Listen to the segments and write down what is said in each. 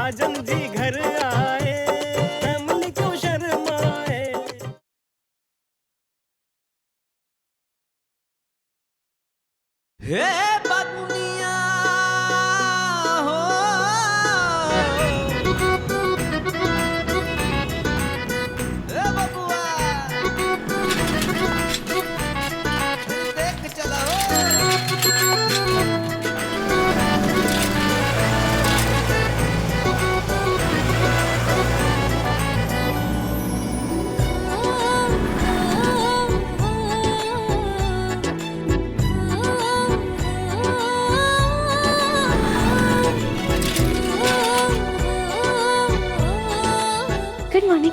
साजन जी घर आए, फैमिली क्यों शर्माए। हे दुनिया हो, हे बबुआ देख चला गुड मॉर्निंग।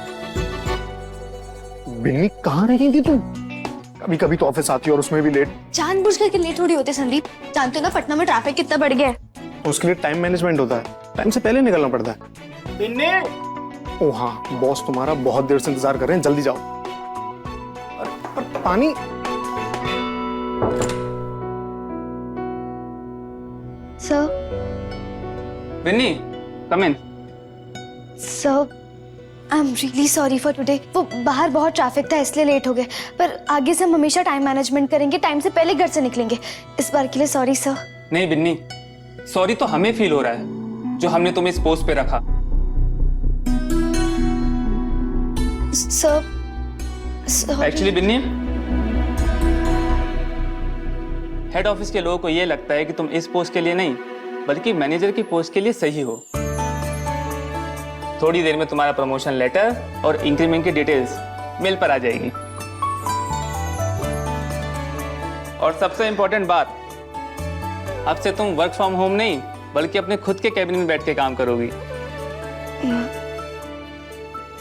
बिन्नी कहाँ रही थी तू? कभी कभी तो ऑफिस आती है और उसमें भी लेट। जानबूझ करके लेट थोड़ी होते संदीप, जानते हो ना पटना में ट्रैफिक कितना बढ़ गया है। तो उसके लिए टाइम मैनेजमेंट होता है, टाइम से पहले निकलना पड़ता है। बिन्नी, ओ हाँ, बॉस तुम्हारा बहुत देर से इंतजार कर रहे हैं, जल्दी जाओ। पानी। Sir, Binny, come in. Sir I am really sorry for today. वो बाहर बहुत ट्रैफिक था इसलिए लेट हो गए, पर आगे से हम हमेशा टाइम मैनेजमेंट करेंगे, टाइम से पहले घर से निकलेंगे। इस बार के लिए सॉरी सर। नहीं बिन्नी, सॉरी तो हमें फील हो रहा है जो हमने तुम्हें इस पोस्ट पे रखा। Sir actually Binny, head office के लोगों को ये लगता है कि तुम इस पोस्ट के लिए नहीं बल्कि मैनेजर की पोस्ट के लिए सही हो। थोड़ी देर में तुम्हारा प्रमोशन लेटर और इंक्रीमेंट की डिटेल्स मेल पर आ जाएगी। और सबसे इंपॉर्टेंट बात, अब से तुम वर्क फ्रॉम होम नहीं बल्कि अपने खुद के कैबिन में बैठ के काम करोगी।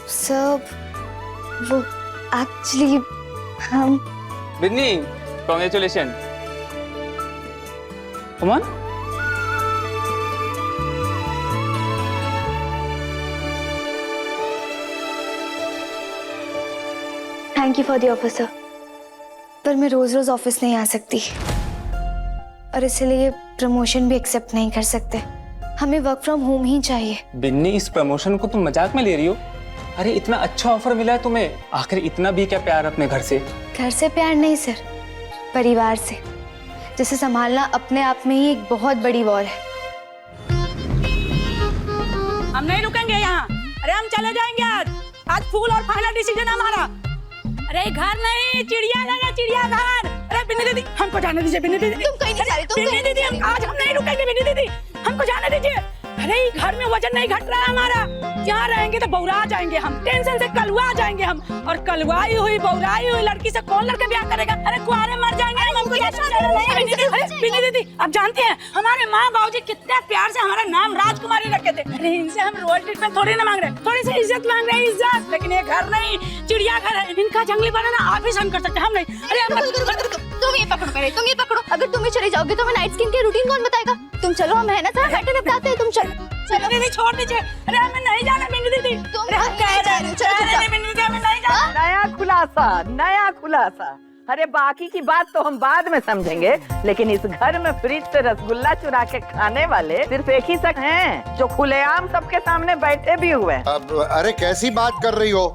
सर वो एक्चुअली हम Binny, congratulation. Come on. Thank you for the offer sir, पर मैं रोज रोज ऑफिस नहीं आ सकती और इसलिए प्रमोशन भी एक्सेप्ट नहीं कर सकते। हमें वर्क फ्रॉम होम ही चाहिए। बिन्नी, इस प्रमोशन को तुम मजाक में ले रही हो? अरे इतना अच्छा ऑफर मिला है तुम्हें, आखिर इतना भी क्या प्यार अपने घर से? घर से प्यार नहीं सर, परिवार से, जिसे संभालना अपने आप में ही एक बहुत बड़ी वॉर है। हम नहीं रुकेंगे यहाँ। अरे हम चले जाएंगे आज फुल और फाइनल डिसीजन हमारा। अरे घर नहीं, चिड़ियाघर है, चिड़ियाघर। अरे बिन्नी दीदी, हमको जाने दीजिए। बिन्नी दीदी, तुम कहीं नहीं जा रही, तुम बिन्नी दीदी, आज हम नहीं रुकेंगे। बिन्नी दीदी, हमको जाने दीजिए। अरे घर में वजन नहीं घट रहा है हमारा, यहाँ रहेंगे तो बौरा जाएंगे हम, टेंशन से कलवा जाएंगे हम। और कलवाई हुई बौराई हुई लड़की से कौन लड़के ब्याह करेगा? अरे कुआरे मर जाएंगे हम। बिन्नी दीदी, आप जानती हैं हमारे माँ बाबूजी कितने प्यार से हमारा नाम राजकुमारी रखे थे। अरे इनसे हम रोज ट्रीटमेंट थोड़ी ना मांग रहे, थोड़ी सी इज्जत मांग रहे हैं, इज्जत। लेकिन ये घर नहीं, चिड़ियाघर है, इनका जंगली बनाना आप ही सहन कर सकते हैं, हम नहीं। अरे तुम ये पकड़ो पहले, तुम ये पकड़ो। अगर तुम ही चले जाओगे तो मैं नाइट स्किन के रूटीन कौन बताएगा? तुम चलो, हम है ना सर, बैठे निपटाते हैं। तुम चलो चलो दीदी, छोड़ दीजिए। अरे हमें नहीं जाना बिन्नी दीदी। तुम अरे हम कह रहे हैं, बिन्नी दीदी, हमें नहीं जाना। नया खुलासा, नया खुलासा। अरे बाकी की बात तो हम बाद में समझेंगे, लेकिन इस घर में फ्रिज से रसगुल्ला चुरा के खाने वाले सिर्फ एक ही शख्स हैं जो खुलेआम सबके सामने बैठे भी हुए हैं। अरे कैसी बात कर रही हो?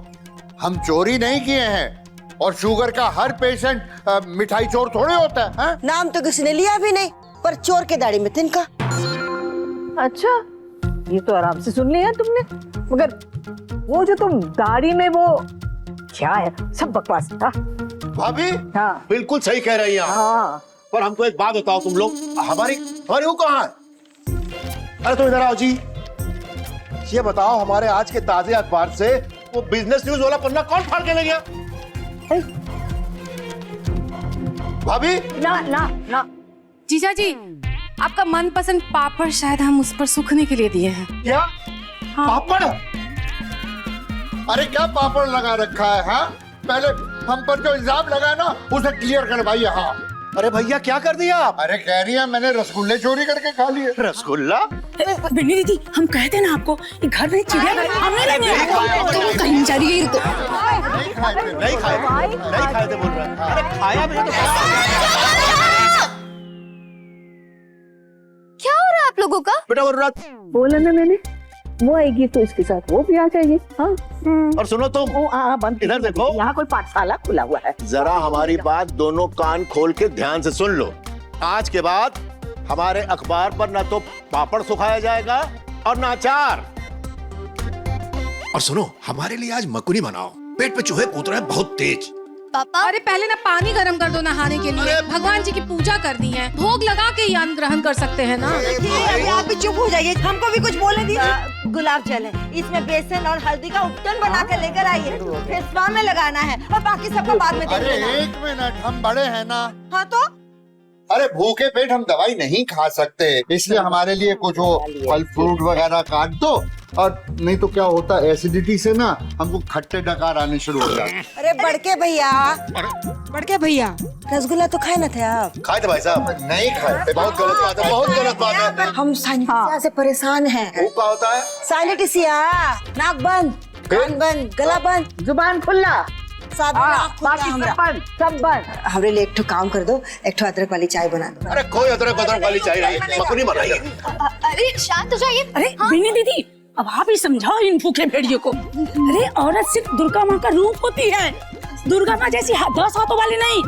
हम चोरी नहीं किए हैं, और शुगर का हर पेशेंट मिठाई चोर थोड़े होता है, है? नाम तो किसी ने लिया भी नहीं, पर चोर के दाढ़ी में तिनका। अच्छा, ये तो आराम से सुन लिया तुमने, मगर वो जो तुम दाढ़ी में वो क्या है, सब बकवास था। भाभी, हाँ बिल्कुल सही कह रही हैं आप। हाँ, पर हमको एक बात बताओ, तुम लोग हमारी वो कहाँ है? अरे तुम इधर आओ जी। ये बताओ, हमारे आज के ताजे अखबार से वो बिजनेस न्यूज वाला पन्ना कौन फाड़ के ले गया? भाभी, ना ना ना। जीजा जी, आपका मनपसंद पापड़ शायद हम उस पर सूखने के लिए दिए हैं। क्या? हाँ। पापड़? अरे क्या पापड़ लगा रखा है? हाँ, पहले हम पर जो इल्जाम लगा ना उसे क्लियर करवाइए। हाँ। अरे भैया क्या कर दिया आप? अरे कह रही है मैंने रसगुल्ले चोरी करके खा लिए। रसगुल्ला? बिन्नी दीदी, हम कहते ना आपको, ये घर में चिड़ियाघर हमने नहीं कहीं जा रही है, नहीं खाए थे बोल रहा है। अरे खाया भी तो। क्या हो रहा है आप लोगों का? बेटा वो रात बोला ना मैंने, वो आएगी तो इसके साथ वो भी आ जाएगी। हाँ और सुनो तुम, बंद इधर देखो। यहाँ कोई पाठशाला खुला हुआ है। जरा हमारी बात दोनों कान खोल के ध्यान से सुन लो। आज के बाद हमारे अखबार पर ना तो पापड़ सुखाया जाएगा और ना अचार। और सुनो, हमारे लिए आज मकुनी बनाओ, पेट पे चूहे कूद रहे हैं बहुत तेज। पापा अरे पहले ना पानी गर्म कर दो नहाने के लिए। भगवान जी की पूजा करनी है, भोग लगा के ही अन्न ग्रहण कर सकते हैं ना। अरे आप भी चुप हो जाइए, हमको भी कुछ बोलने दीजिए। गुलाब जल है, इसमें बेसन और हल्दी का उपटन बना के लेकर आइए, फेस पाम में लगाना है और बाकी सबको बाद में देख लेना। एक मिनट, हम बड़े हैं ना। हाँ तो अरे भूखे पेट हम दवाई नहीं खा सकते, इसलिए हमारे लिए कुछ वो फल फ्रूट वगैरह काट दो। और नहीं तो क्या होता है, एसिडिटी से ना हमको खट्टे डकार आने शुरू हो जाते। अरे बड़के भैया रसगुल्ला तो खाए ना थे आप? खाए थे भाई साहब। नहीं खाए। बहुत गलत बात है, बहुत गलत बात है। हम साइनेटिसिया से परेशान हैं। वो क्या होता है? साइनेटिसिया, नाक बंद, कान बंद, गला बंद, जुबान खुला, बाकी सब बंद। हमरे लिए एक ठो काम कर दो, एक ठो अदरक वाली चाय बना दो। अरे कोई अदरक वाली चाय नहीं, मकुनी बनाइए। अरे शांत हो जाइए। अरे बिनी दीदी, अब आप ही समझाओ इन भूखे भेड़ियों को। अरे औरत सिर्फ दुर्गा माँ का रूप होती है, दुर्गा माँ जैसी 10 हाथों वाली नहीं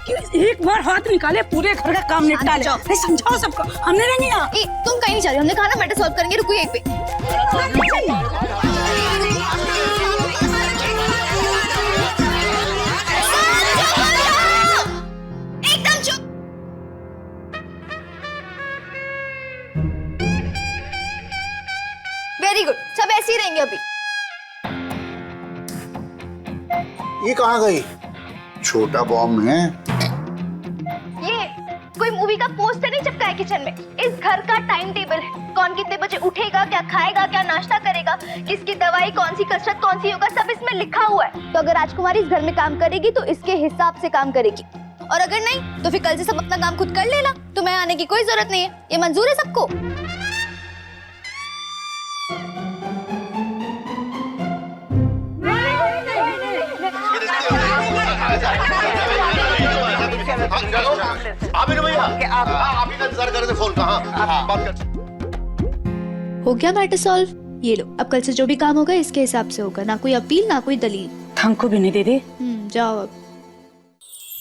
कि एक बार हाथ निकाले पूरे घर का काम निपटा ले। अरे समझाओ सबको, हमने नहीं यहाँ। तुम कहीं नहीं जा रही, हमने कहा ना मैटर सॉल्व करेंगे, रुको यहीं पे। एकदम चुप। वेरी गुड, सब ऐसे ही रहेंगे अभी। ये कहाँ गई? छोटा बॉम्ब है। ये कोई मूवी का पोस्टर नहीं चिपका है किचन में। इस घर का टाइम टेबल है, कौन कितने बजे उठेगा, क्या खाएगा, क्या नाश्ता करेगा, किसकी दवाई, कौन सी कसरत, कौन सी योगा, सब इसमें लिखा हुआ है। तो अगर राजकुमारी इस घर में काम करेगी तो इसके हिसाब से काम करेगी, और अगर नहीं तो फिर कल से सब अपना काम खुद कर लेना। तुम्हें आने की कोई जरूरत नहीं है, ये मंजूर है सबको? आप ही का इंतजार कर रहे थे फोन का। हाँ, बात कर। हो गया मैटर सॉल्व? ये लो, अब कल से जो भी काम होगा इसके हिसाब से होगा, ना कोई अपील ना कोई दलील। हमको भी नहीं दे दे। जाओ अब।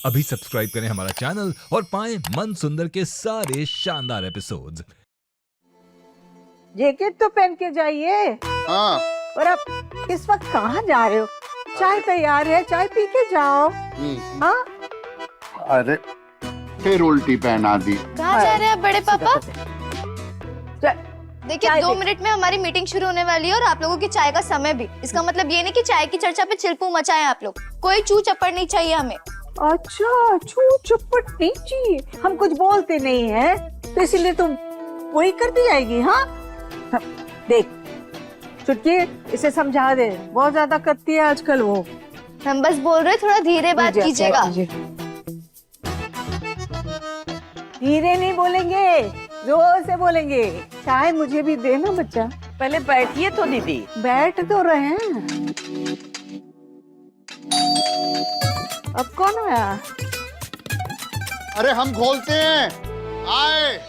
अभी सब्सक्राइब करें हमारा चैनल और पाएं मन सुंदर के सारे शानदार एपिसोड्स। जैकेट तो पहन के जाइए। हाँ। और अब इस वक्त कहाँ जा रहे हो? चाय तैयार है, चाय पी के जाओ। हाँ? अरे फिर उल्टी पहना दी। कहाँ जा रहे हैं बड़े पापा? देखिए 2 मिनट में हमारी मीटिंग शुरू होने वाली है और आप लोगों की चाय का समय भी। इसका मतलब ये नहीं कि चाय की चर्चा पे चिल्पू मचाएं आप लोग। कोई चू चप्पड़ नहीं चाहिए हमें। अच्छा, चू चप्पड़ नहीं चाहिए। हम कुछ बोलते नहीं है तो इसीलिए तुम वही करती जाएगी। हाँ देख चुटकी, इसे समझा दे, बहुत ज्यादा करती है आजकल वो। हम बस बोल रहे, थोड़ा धीरे बात कीजिएगा। धीरे नहीं बोलेंगे, जोर से बोलेंगे। चाय मुझे भी देना बच्चा। पहले बैठिए तो दीदी। बैठ तो रहे हैं। अब कौन आया? अरे हम खोलते हैं, आए।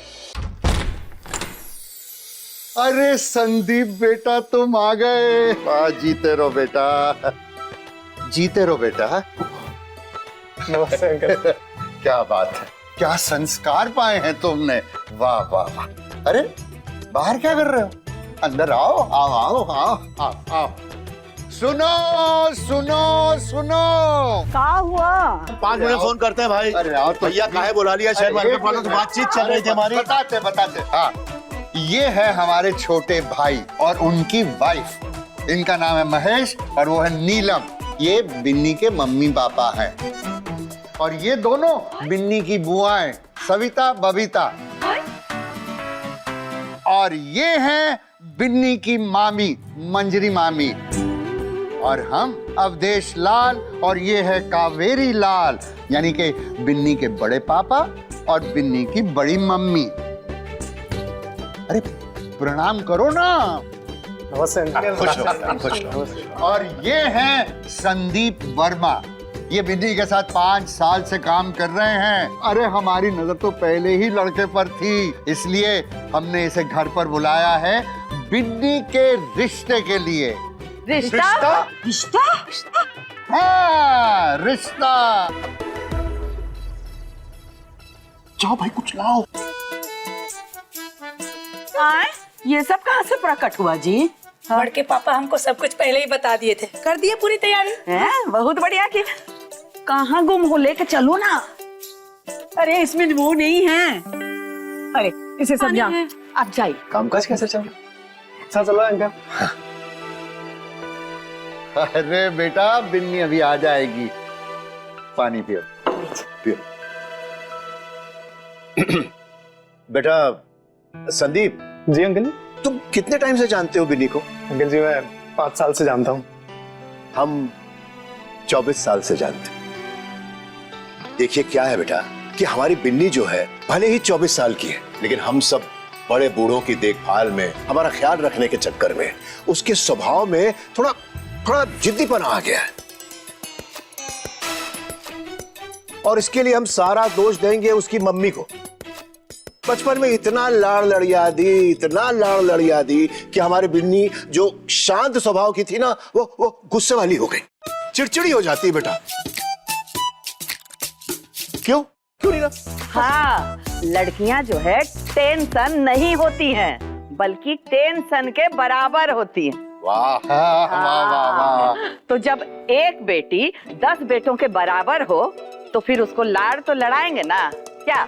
अरे संदीप बेटा तुम आ गए। जीते रहो बेटा, जीते रहो बेटा। नमस्ते अंकल। क्या बात है, क्या संस्कार पाए हैं तुमने। वाह वाह वाह। अरे बाहर क्या कर रहे हो? अंदर आओ आओ आओ आओ आओ आओ। सुनो सुनो सुनो। क्या हुआ? 5 मिनट फोन करते हैं भाई। अरे आओ तो। भैया काहे बुला लिया? शेयर मार्केट वालों से बातचीत चल रही थी हमारी। बताते बताते। हाँ, ये है हमारे छोटे भाई और उनकी वाइफ। इनका नाम है महेश और वो है नीलम। ये बिन्नी के मम्मी पापा हैं। और ये दोनों बिन्नी की बुआएं, सविता बबीता। और ये हैं बिन्नी की मामी, मंजरी मामी। और हम अवधेश लाल और ये है कावेरी लाल, यानी कि बिन्नी के बड़े पापा और बिन्नी की बड़ी मम्मी। अरे प्रणाम करो ना। नमस्ते अंकल। खुश रहो, खुश रहो। और ये हैं संदीप वर्मा। ये बिन्नी के साथ 5 साल से काम कर रहे हैं। अरे हमारी नजर तो पहले ही लड़के पर थी, इसलिए हमने इसे घर पर बुलाया है बिन्नी के रिश्ते के लिए। रिश्ता? रिश्ता? हाँ, रिश्ता। जाओ भाई कुछ लाओ। ये सब कहाँ से प्रकट हुआ जी? बड़के पापा हमको सब कुछ पहले ही बता दिए थे। कर दिए पूरी तैयारी। हैं? बहुत बढ़िया की। कहाँ गुम हो, लेके चलो ना। अरे इसमें वो नहीं है। अरे इसे समझा। आप जाइए। कामकाज कैसे चल रहा है? अच्छा चल रहा है अंकल? अरे बेटा, बिन्नी अभी आ जाएगी। पानी पियो। पियो। बेटा संदीप। जी अंकल। तुम कितने टाइम से जानते हो बिन्नी को? अंकल जी मैं 5 साल से जानता हूँ। हम 24 साल से जानते हैं। देखिए क्या है बेटा कि हमारी बिन्नी जो है भले ही 24 साल की है, लेकिन हम सब बड़े बूढ़ों की देखभाल में, हमारा ख्याल रखने के चक्कर में उसके स्वभाव में थोड़ा जिद्दीपन आ गया है। और इसके लिए हम सारा दोष देंगे उसकी मम्मी को। बचपन में इतना लाड़ लड़िया दी कि हमारी बिन्नी जो शांत स्वभाव की थी ना, वो गुस्से वाली हो गई, चिड़चिड़ी हो जाती है बेटा। क्यों नहीं ना? हाँ, लड़कियां जो है टेंशन नहीं होती हैं, बल्कि टेंशन के बराबर होती हैं। वाह वाह वाह वाह। तो जब एक बेटी 10 बेटों के बराबर हो तो फिर उसको लाड़ तो लड़ाएंगे ना, क्या?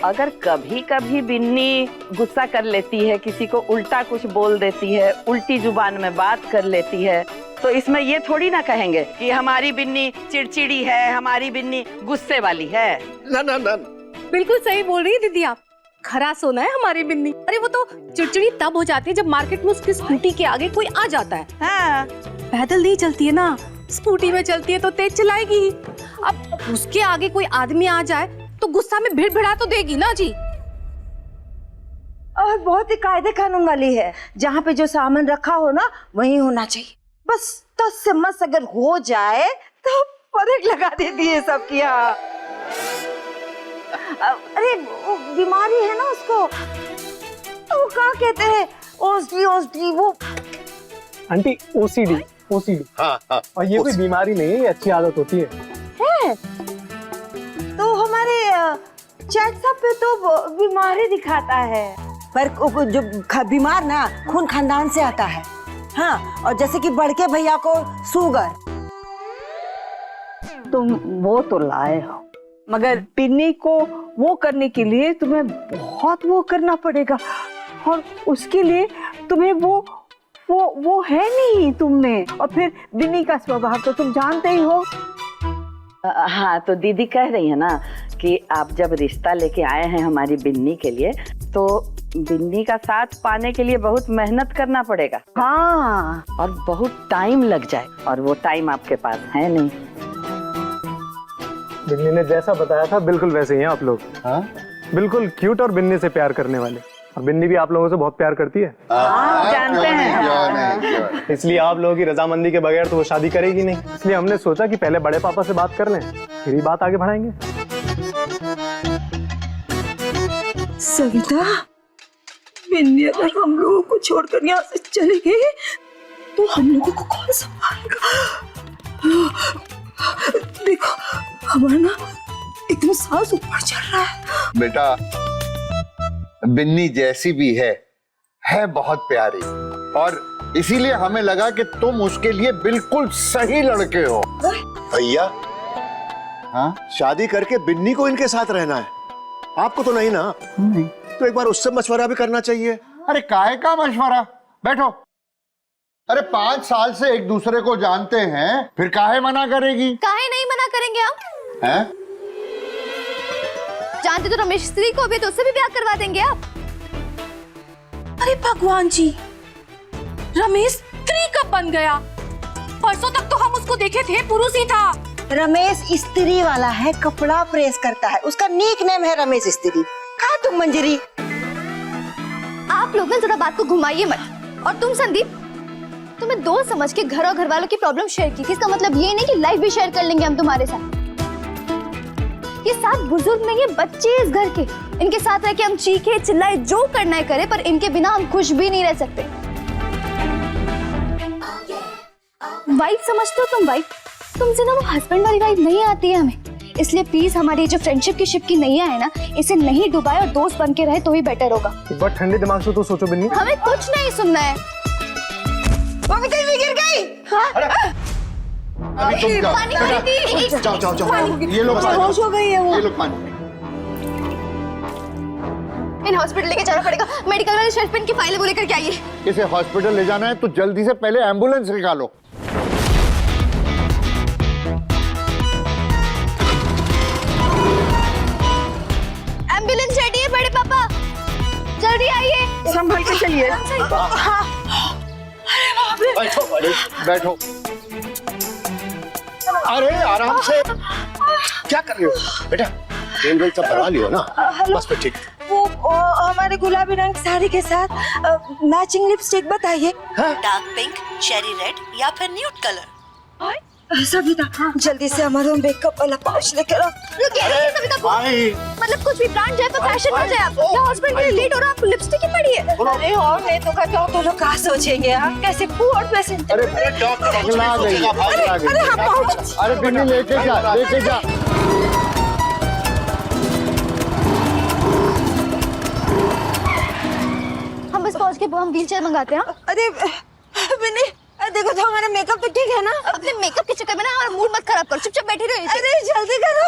अगर कभी कभी बिन्नी गुस्सा कर लेती है, किसी को उल्टा कुछ बोल देती है, उल्टी जुबान में बात कर लेती है, तो इसमें ये थोड़ी ना कहेंगे कि हमारी बिन्नी चिड़चिड़ी है, हमारी बिन्नी गुस्से वाली है। ना ना ना, बिल्कुल सही बोल रही है दीदी आप। खरा सोना है हमारी बिन्नी। अरे वो तो चिड़चिड़ी तब हो जाती है जब मार्केट में उसकी स्कूटी के आगे कोई आ जाता है। हाँ। पैदल नहीं चलती है ना, स्कूटी में चलती है तो तेज चलाएगी। अब उसके आगे कोई आदमी आ जाए तो गुस्सा में भिड़-भिड़ा तो देगी ना जी। और बहुत ही कायदे कानून वाली है, जहाँ पे जो सामान रखा हो ना वही होना चाहिए। बस 10 से मस अगर हो जाए तो फर्क लगा देती है सबकी। यहाँ अरे वो बीमारी है ना उसको, तो वो क्या कहते हैं, ओएसडी वो। Aunty OCD. हाँ। और ये कोई बीमारी नहीं है, ये अच्छी आदत होती है। तो हमारे चैट सब पे तो बीमारी दिखाता है, पर जो बीमार ना खून खानदान से आता है। हाँ, और जैसे कि बड़के भैया को शुगर। तुम वो तो लाए हो, मगर बिन्नी को वो करने के लिए तुम्हें बहुत वो करना पड़ेगा, और उसके लिए तुम्हें वो है नहीं तुमने। और फिर बिन्नी का स्वभाव तो तुम जानते ही हो। हाँ, तो दीदी कह रही है ना कि आप जब रिश्ता लेके आए हैं हमारी बिन्नी के लिए, तो बिन्नी का साथ पाने के लिए बहुत मेहनत करना पड़ेगा। हाँ, और बहुत टाइम लग जाए, और वो टाइम आपके पास है नहीं। बिन्नी ने जैसा बताया था बिल्कुल वैसे ही हैं आप लोग। हाँ? बिल्कुल क्यूट और बिन्नी से प्यार करने वाले। और बिन्नी भी आप लोगों से बहुत प्यार करती है। जानते हैं। क्यों नहीं। इसलिए आप लोगों की रजामंदी के बगैर तो वो शादी करेगी नहीं। इसलिए हमने सोचा कि पहले बड़े पापा से बात कर लें, फिर ही बात आगे बढ़ाएंगे। सविता, बिन्नी अगर हम लोगों को छोड़कर यहाँ से चली गई तो हम लोगों को कौन संभालेगा? देखो हमारा ना एकदम सांस ऊपर चल रहा है। बेटा, बिन्नी जैसी भी है बहुत प्यारी, और इसीलिए हमें लगा कि तुम उसके लिए बिल्कुल सही लड़के हो। भैया, हाँ? शादी करके बिन्नी को इनके साथ रहना है, आपको तो नहीं ना? नहीं। तो एक बार उससे मशवरा भी करना चाहिए। अरे काहे का मशवरा, बैठो। अरे 5 साल से एक दूसरे को जानते हैं, फिर काहे मना करेगी? काहे नहीं मना करेंगे आप? हैं? जानते तो रमेश स्त्री को भी, तो उससे भी ब्याह करवा देंगे आप। अरे भगवान जी, रमेश स्त्री कब बन गया? परसों तक तो हम उसको देखे थे पुरुष ही था। रमेश स्त्री वाला है, कपड़ा प्रेस करता है, उसका निक नेम है रमेश स्त्री। कहा तुम मंजरी? आप लोग ना जरा बात को घुमाइए मत। और तुम संदीप, तुम्हें दोस्त समझ के घर और घर वालों की प्रॉब्लम शेयर की थी, इसका मतलब ये नहीं कि लाइफ भी शेयर कर लेंगे हम तुम्हारे साथ। ये 7 बुजुर्ग नहीं, ये बच्चे इस घर के। इनके साथ रह के हम चीखे चिल्लाए जो करना है करे, पर इनके बिना हम खुश भी नहीं रह सकते। वाइफ समझते हो तुम? वाइफ तुमसे ना वो हस्बैंड वाली वाइफ नहीं आती है हमें, इसलिए प्लीज हमारी जो फ्रेंडशिप की शिप की नैया है ना, इसे नहीं डुबाए और दोस्त बन के रहे तो ही बेटर होगा। एक बार ठंडे दिमाग से तो सोचो बिन्नी। हमें कुछ नहीं सुनना है। मम्मी कहीं गिर गई। अभी तुम जाओ पानी बेटा, पी, जाओ जाओ जाओ, ये लो पानी, होश हो गई है वो। ये लो पानी। इन हॉस्पिटल लेके जाना पड़ेगा। मेडिकल वाले शेल्फ पे इनकी फाइलें वो लेकर के आइए। इसे हॉस्पिटल ले जाना है तो जल्दी से पहले एम्बुलेंस निकालो। एम्बुलेंस रेडी है बड़े पापा, जल्दी आइए। संभल के चलिए। बैठो बैठो। अरे आराम से, क्या कर रहे हो बेटा? तेल वेल सब भरा लियो ना, बस फिर ठीक। वो हमारे गुलाबी रंग साड़ी के साथ मैचिंग लिपस्टिक बताइए। डार्क पिंक, चेरी रेड या फिर न्यूड कलर। सविता जल्दी से हमारा मेकअप वाला पाउच लेकर आओ। मतलब कुछ भी ब्रांड जाए तो फैशन हो जाए। आप या हॉस्पिटल के लिए लेट हो रहा, आपको लिपस्टिक ही पड़ी है। अरे और नहीं तो डॉक्टर लोग क्या सोचेंगे? आप कैसे पुअर पेशेंट। अरे डॉक्टर अगला गई, अगला गई। अरे हम पहुंच। अरे बिन्नी लेके जा, लेके जा। हम बस पहुंच के हम व्हीलचेयर मंगाते हैं। अरे बिन्नी देखो तो हमारा मेकअप तो ठीक है ना? अपने मेकअप के चक्कर में ना हमारा मूड मत खराब करो, चुपचाप बैठी रहो। अरे जल्दी करो।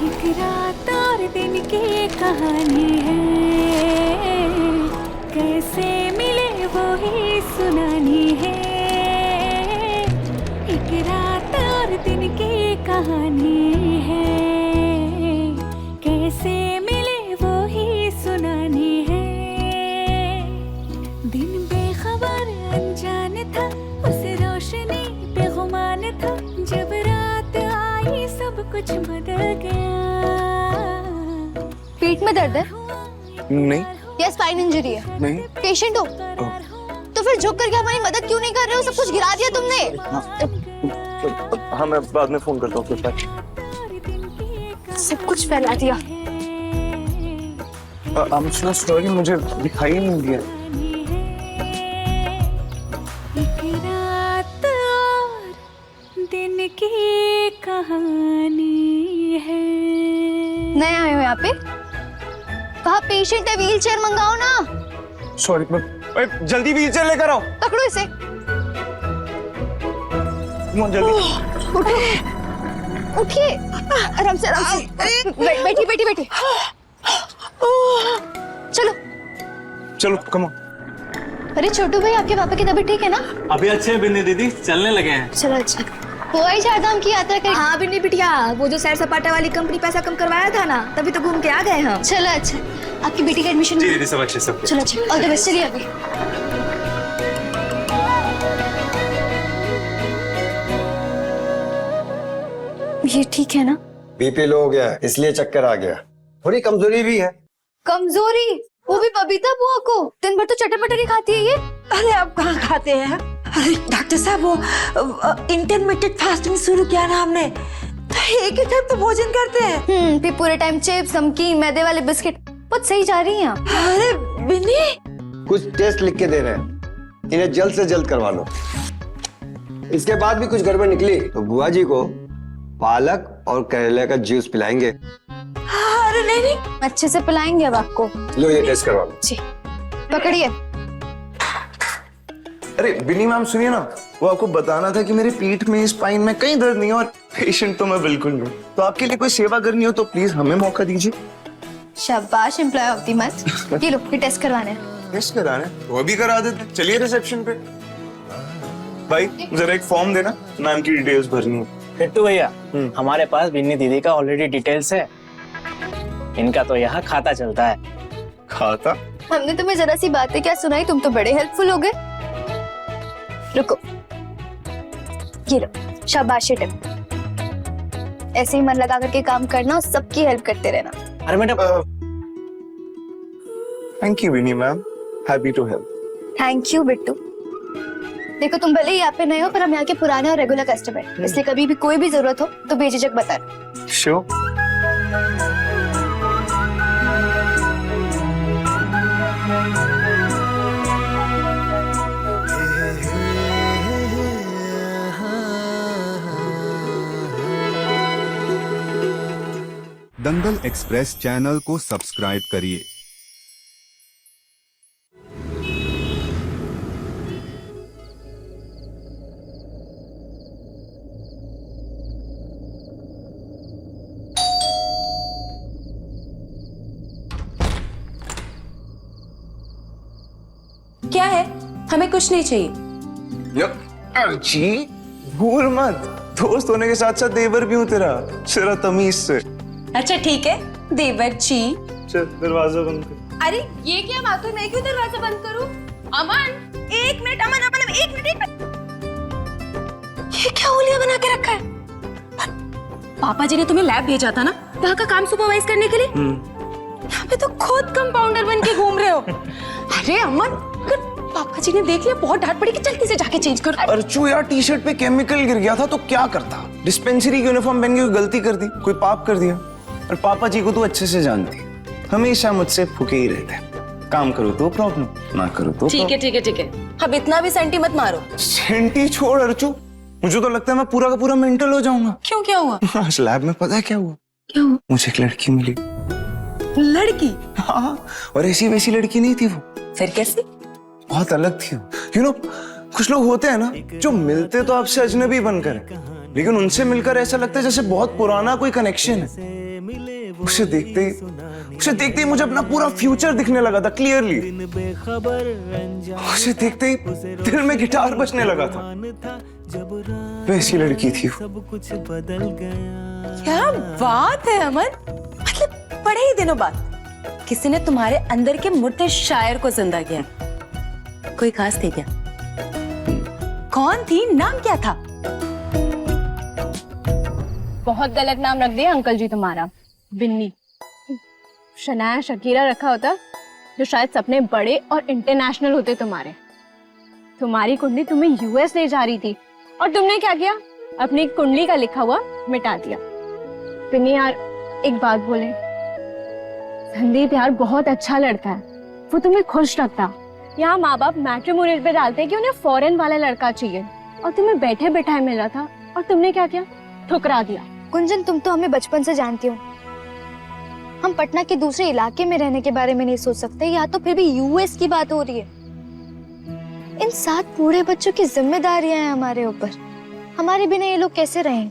एक रात और दिन की कहानी है, कैसे मिले वो ही सुनानी है। एक रात और दिन की कहानी है, कैसे मिले वो ही सुनानी है। दिन बेखबर अनजान था, उस रोशनी पे गुमान था, जब रात आई सब कुछ बदल गया। पेट में दर्द है? नहीं। या स्पाइन इंजरी है? नहीं। पेशेंट हो? तो फिर झुक करके हमारी मदद क्यों नहीं कर रहे हो? सब कुछ गिरा दिया तुमने। हाँ मैं बाद में फोन करता हूँ। सब कुछ फैला दिया। I'm so sorry, मुझे दिखाई नहीं दिया। एक रात और दिन की कहानी है। नए आए हो यहाँ पे? कहा पेशेंट है, व्हीलचेयर मंगाओ ना। सॉरी, मैं जल्दी व्हीलचेयर लेकर आओ। पकड़ो इसे। जल्दी उठिए, आराम से आराम से। बैठी बैठी बैठी। चलो चलो कम ऑन। अरे छोटू भाई, आपके पापा की तबीयत ठीक है ना? अभी अच्छे हैं बिन्नी दीदी, चलने लगे हैं। चलो अच्छा। हुआ ही चारधाम की यात्रा करी? हाँ बिन्नी बिटिया, वो जो सैर सपाटा वाली कंपनी पैसा कम करवाया था ना, तभी तो घूम के आ गए हम। चलो अच्छा। आपकी बेटी का एडमिशन? जी दीदी सब अच्छे सब। चलो अच्छा, ऑल द बेस्ट। चलिए अभी। ये ठीक है ना? बीपी लो हो गया इसलिए चक्कर आ गया, थोड़ी कमजोरी भी है। कमजोरी? वो भी बबीता बुआ को? दिन भर तो चटर पटर ही खाती है ये। अरे अब कहाँ खाते हैं? अरे डॉक्टर साहब, वो इंटरमिटेंट फास्टिंग शुरू किया ना हमने, तो एक ही टाइम तो भोजन करते हैं। फिर पूरे टाइम चिप्स, नमकीन, मैदे वाले बिस्किट। बहुत सही जा रही हैं आप। अरे बिन्नी, कुछ टेस्ट लिख के दे रहे हैं, इन्हें जल्द से जल्द करवा लो। इसके बाद भी कुछ गड़बड़ निकली तो बुआ जी को पालक और करेले का जूस पिलाएंगे। अरे नहीं नहीं, अच्छे से पिलाएंगे अब आपको। लो ये टेस्ट करवा लो। जी पकड़िए। अरे बिन्नी मैम सुनिए ना, वो आपको बताना था कि मेरे पीठ में, स्पाइन में कहीं दर्द नहीं है और पेशेंट तो मैं बिल्कुल नहीं। तो आपके लिए कोई सेवा करनी हो तो प्लीज हमें मौका दीजिए। शाबाश एम्प्लॉय ऑफ द मंथ। ये लो, ये टेस्ट करवाने हैं। टेस्ट कराने? वो भी करा देते। चलिए रिसेप्शन पे। भाई जरा एक फॉर्म देना, नाम की डिटेल्स भरनी है। पिट्टू भैया, हमारे पास बिन्नी दीदी का ऑलरेडी डिटेल्स है, इनका तो यहाँ खाता चलता है। खाता? हमने तुम्हें जरा सी बातें क्या सुनाई, तुम तो बड़े हेल्पफुल हो गए। रुको, ये लो, शाबाशी टिप। ऐसे ही मन लगा करके काम करना और सबकी हेल्प करते रहना। अरे madam, thank you Vinny ma'am, happy to help. Thank you Bittu. देखो तुम भले ही यहाँ पे नए हो पर हम यहाँ के पुराने और रेगुलर कस्टमर, इसलिए कभी भी कोई भी जरूरत हो तो बेझिझक बताना। श्योर। दंगल एक्सप्रेस चैनल को सब्सक्राइब करिए। क्या है? हमें कुछ नहीं चाहिए। अर्ची, भूल मत, दोस्त होने के साथ साथ देवर भी हूँ तेरा, जरा तमीज से। अच्छा ठीक है, देवर जी। चल दरवाजा बंद कर। अरे ये क्या बात है, मैं क्यों दरवाजा बंद करूं? अमन, एक मिनट अमन, अमन एक मिनट। ये क्या ओलिया बना के रखा है? पापा जी ने तुम्हें लैब भेजा था ना, वहाँ का काम सुपरवाइज करने के लिए। यहाँ पे तो खुद कंपाउंडर बन के घूम रहे हो। अरे अमन, अगर पापा जी ने देख लिया बहुत डांट पड़ेगी, जल्दी से जाके चेंज करो। अर्चू यार, टी शर्ट पे केमिकल गिर गया था तो क्या करता? डिस्पेंसरी की यूनिफॉर्म पहन के कोई गलती कर दी, कोई पाप कर दिया। और पापा जी को तू अच्छे से जानती, हमेशा मुझसे फूके ही रहते हैं। काम करो तो प्रॉब्लम, ना करो तो ठीक है ठीक है ठीक है, अब इतना भी सेंटी मत मारो। सेंटी छोड़ अर्चू, मुझे तो लगता है मैं पूरा का पूरा मेंटल हो जाऊंगा। क्यों, क्या हुआ? आज लैब में पता है क्या हुआ? क्या हुआ? मुझे एक लड़की मिली। लड़की? हाँ, और ऐसी वैसी लड़की नहीं थी वो। फिर कैसी? बहुत अलग थी वो। यू नो, कुछ लोग होते हैं ना जो मिलते तो आपसे अजनबी बनकर, लेकिन उनसे मिलकर ऐसा लगता है जैसे बहुत पुराना कोई कनेक्शन है। उसे देखते ही मुझे अपना पूरा फ्यूचर दिखने लगा था क्लियरली। उसे देखते ही दिल में गिटार बजने लगा था। वैसी लड़की थी वो। क्या बात है अमन, मतलब बड़े ही दिनों बाद किसी ने तुम्हारे अंदर के मुर्दे शायर को जिंदा किया। कोई खास थी क्या? कौन थी, नाम क्या था? बहुत गलत नाम रख दिया अंकल जी तुम्हारा, बिन्नी। शनाया शकीरा रखा होता जो शायद सपने बड़े और इंटरनेशनल होते तुम्हारे। तुम्हारी कुंडली तुम्हें यूएस ले जा रही थी और तुमने क्या किया, अपनी कुंडली का लिखा हुआ मिटा दिया। बिन्नी यार एक बात बोले, संदीप यार बहुत अच्छा लड़का है, वो तुम्हें खुश रखता। यहाँ माँ बाप मैट्रिमोनियल पे डालते हैं कि उन्हें फॉरेन वाला लड़का चाहिए, और तुम्हें बैठे बैठाए मिल रहा था और तुमने क्या किया, ठुकरा दिया। गुंजन तुम तो हमें बचपन से जानती हो, हम पटना के दूसरे इलाके में रहने के बारे में नहीं सोच सकते, या तो फिर भी यूएस की बात हो रही है। इन 7 बूढ़े बच्चों की जिम्मेदारियां हैं हमारे ऊपर, हमारे बिना ये लोग कैसे रहें?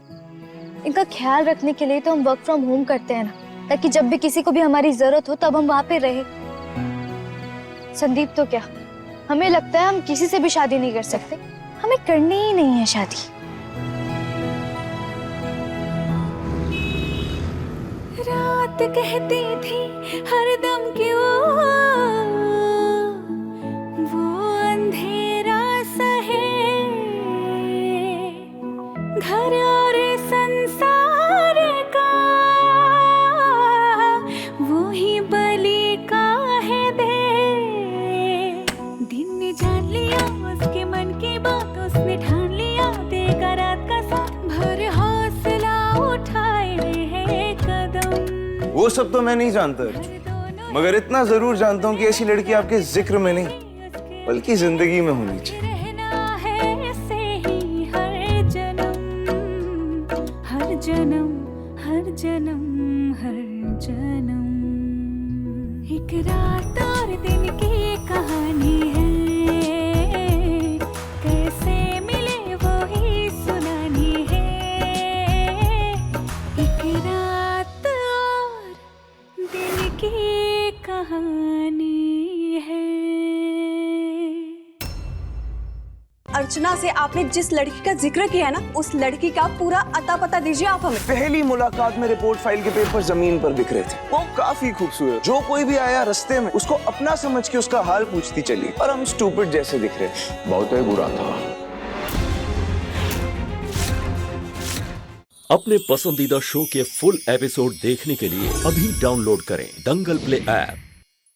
इनका ख्याल रखने के लिए तो हम वर्क फ्रॉम होम करते हैं ना, ताकि जब भी किसी को भी हमारी जरूरत हो तब हम वहां पे रहे। संदीप तो क्या, हमें लगता है हम किसी से भी शादी नहीं कर सकते, हमें करनी ही नहीं है शादी। रात कहती थी हरदम क्यों वो अंधेरा सहे, घर और संसार का वो ही बलि का है दे। दिन ने जान लिया उसके मन की बात, उसने ठान लिया देगा रात का साथ, भर हौसला उठाए है कदम। वो सब तो मैं नहीं जानता, मगर इतना जरूर जानता हूँ कि ऐसी लड़की आपके जिक्र में नहीं बल्कि जिंदगी में होनी चाहिए। रहना है ऐसे ही हर जन्म, हर जन्म, हर जन्म, हर जन्म। एक रात और दिन की कहानी है, कैसे मिले वो ही सुनानी है। एक रात और दिन की कहानी है। अर्चना से आपने जिस लड़की का जिक्र किया है ना, उस लड़की का पूरा अता पता दीजिए आप हमें। पहली मुलाकात में रिपोर्ट फाइल के पेपर जमीन पर बिखरे थे, वो काफी खूबसूरत, जो कोई भी आया रास्ते में उसको अपना समझ के उसका हाल पूछती चली, और हम स्टूपिड जैसे दिख रहे थे। बहुत ही बुरा था। अपने पसंदीदा शो के फुल एपिसोड देखने के लिए अभी डाउनलोड करें दंगल प्ले ऐप।